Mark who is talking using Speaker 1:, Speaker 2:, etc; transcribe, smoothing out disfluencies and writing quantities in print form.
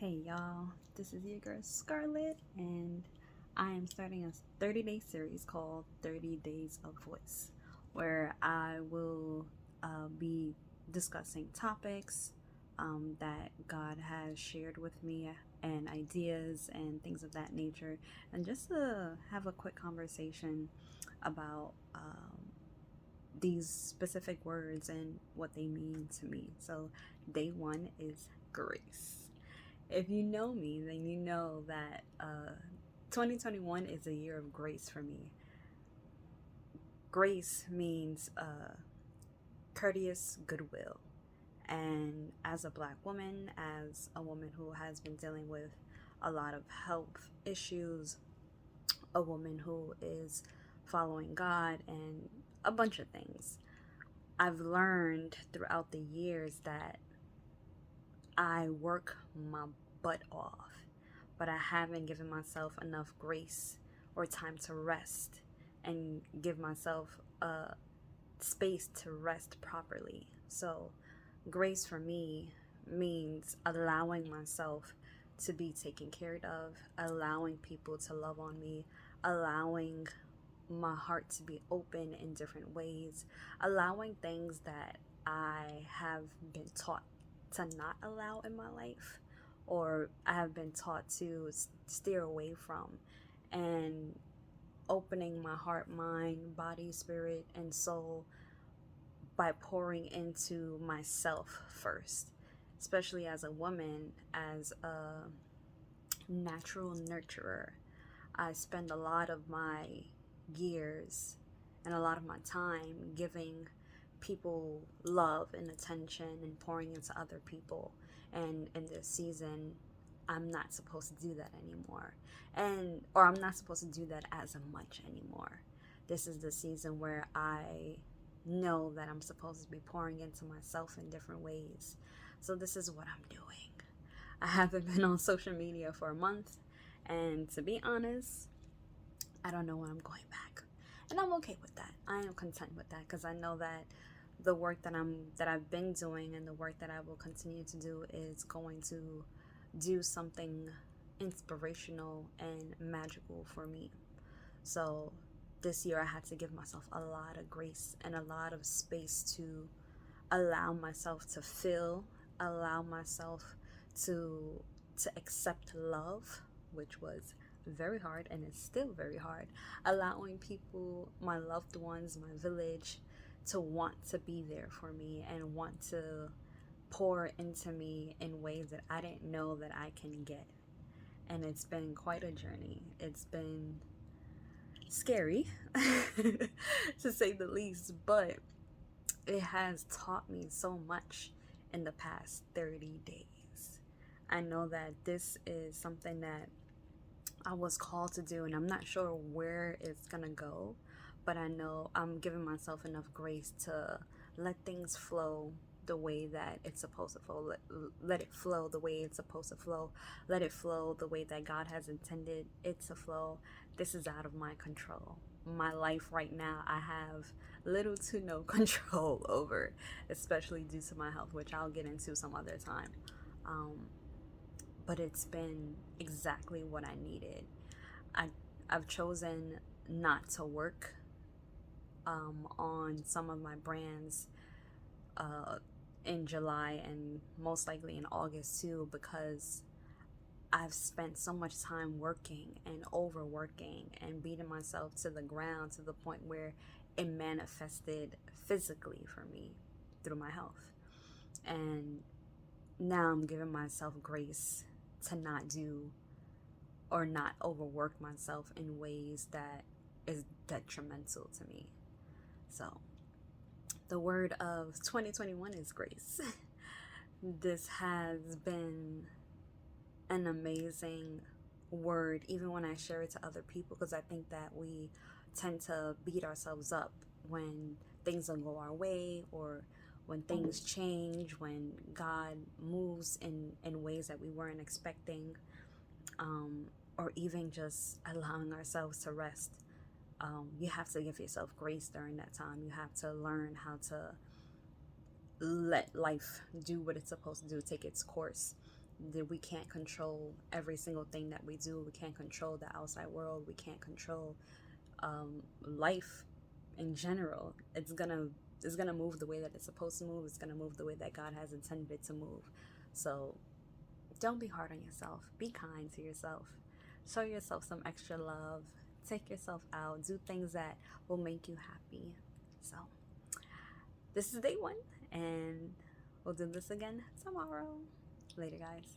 Speaker 1: Hey y'all, this is your girl Scarlett, and I am starting a 30-day series called 30 Days of Voice, where I will be discussing topics that God has shared with me and ideas and things of that nature, and just to have a quick conversation about these specific words and what they mean to me. So, day one is grace. If you know me, then you know that 2021 is a year of grace for me. Grace means courteous goodwill. And as a black woman, as a woman who has been dealing with a lot of health issues, a woman who is following God, and a bunch of things, I've learned throughout the years that I work my butt off, but I haven't given myself enough grace or time to rest and give myself a space to rest properly. So, grace for me means allowing myself to be taken care of, allowing people to love on me, allowing my heart to be open in different ways, allowing things that I have been taught to not allow in my life, or I have been taught to steer away from, and opening my heart, mind, body, spirit, and soul by pouring into myself first, especially as a woman, as a natural nurturer. I spend a lot of my years and a lot of my time giving people love and attention and pouring into other people. And in this season, I'm not supposed to do that anymore. Or I'm not supposed to do that as much anymore. This is the season where I know that I'm supposed to be pouring into myself in different ways. So this is what I'm doing. I haven't been on social media for a month, and to be honest, I don't know when I'm going back. And I'm okay with that. I am content with that because I know that the work that I've been doing and the work that I will continue to do is going to do something inspirational and magical for me. So this year I had to give myself a lot of grace and a lot of space to allow myself to feel, allow myself to accept love, which was very hard and it's still very hard. Allowing people, my loved ones, my village, to want to be there for me and want to pour into me in ways that I didn't know that I can get. And it's been quite a journey. It's been scary to say the least, but it has taught me so much in the past 30 days. I know that this is something that I was called to do, and I'm not sure where it's gonna go, but I know I'm giving myself enough grace to let things flow the way that it's supposed to flow. Let it flow the way it's supposed to flow. Let it flow the way that God has intended it to flow. This is out of my control. My life right now, I have little to no control over, especially due to my health, which I'll get into some other time. Um, but it's been exactly what I needed. I, I've chosen not to work on some of my brands uh, in July and most likely in August too, because I've spent so much time working and overworking and beating myself to the ground to the point where it manifested physically for me through my health. And now I'm giving myself grace to not do or not overwork myself in ways that is detrimental to me. So, the word of 2021 is grace. This has been an amazing word, even when I share it to other people, because I think that we tend to beat ourselves up when things don't go our way, or when things change, when God moves in ways that we weren't expecting, um, or even just allowing ourselves to rest. You have to give yourself grace during that time. You have to learn how to let life do what it's supposed to do, take its course. that we can't control every single thing that we do. We can't control the outside world. We can't control life in general. It's gonna move the way that it's supposed to move. It's gonna move the way that God has intended it to move. So don't be hard on yourself. Be kind to yourself. Show yourself some extra love. Take yourself out. Do things that will make you happy. So this is day one, and we'll do this again tomorrow. Later, guys.